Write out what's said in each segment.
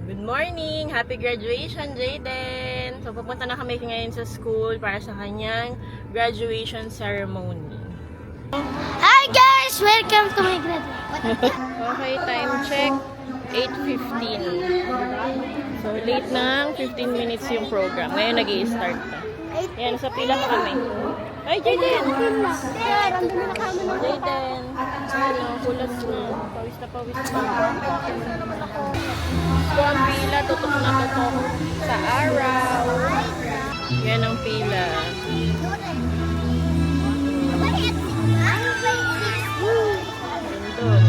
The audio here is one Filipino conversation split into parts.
Good morning! Happy graduation, Jayden! So, pupunta na kami ngayon sa school para sa kanyang graduation ceremony. Hi guys! Welcome to my graduation. Okay, time check. 8:15. So, late na. 15 minutes yung program. Ngayon nag-i-start na. Yan, sa pila pa kami. Ay, Jayden! Jayden! Ano, kulas na. Pawis na pawis na. So, ang pila, tutok na tutok sa araw. Yan ang pila. Doon.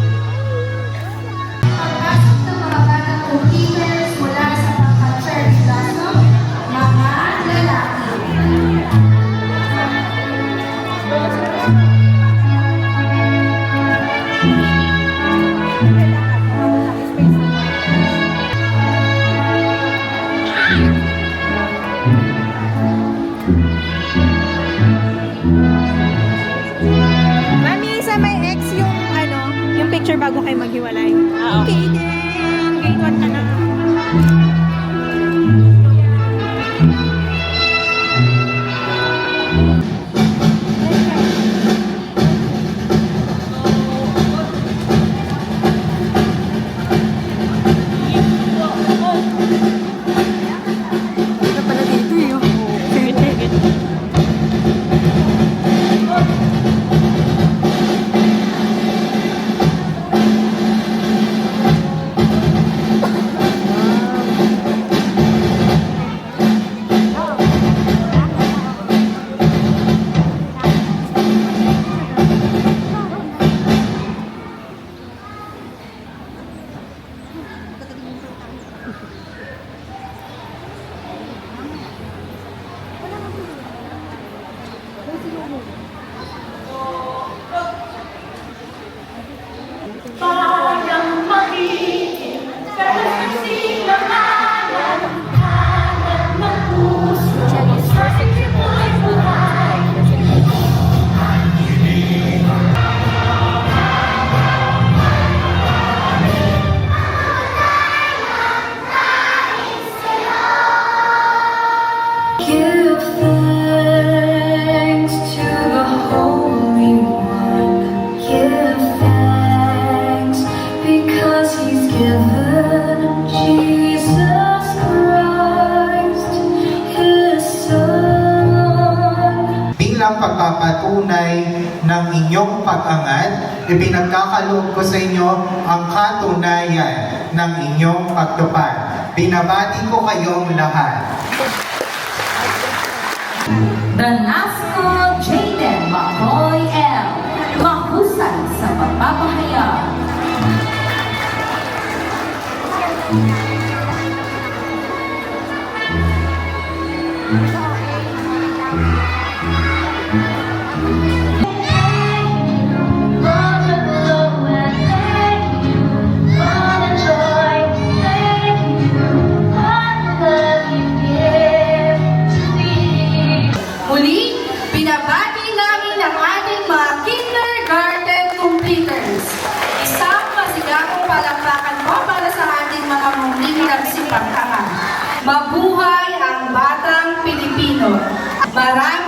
Mami, sa may ex yung yung picture bago kayo maghiwalay. Okay din. Grade 1 ka na. Ito pala dito yun. Give thanks to the Holy One. Give thanks because He's given Jesus Christ, His Son. Bilang pagpapatunay ng inyong pag-angat, ipinagkakaloob ko sa inyo ang katunayan ng inyong pagtupad. Binabati ko kayong lahat. The NASCO Jayden Makoy L. Mahusay sa pagpapahayag. Muli, binabati namin ang ating mga kindergarten completers. Isang masigapong palakpakan po para sa ating mga muling nagsipagtangan. Mabuhay ang batang Pilipino. Maraming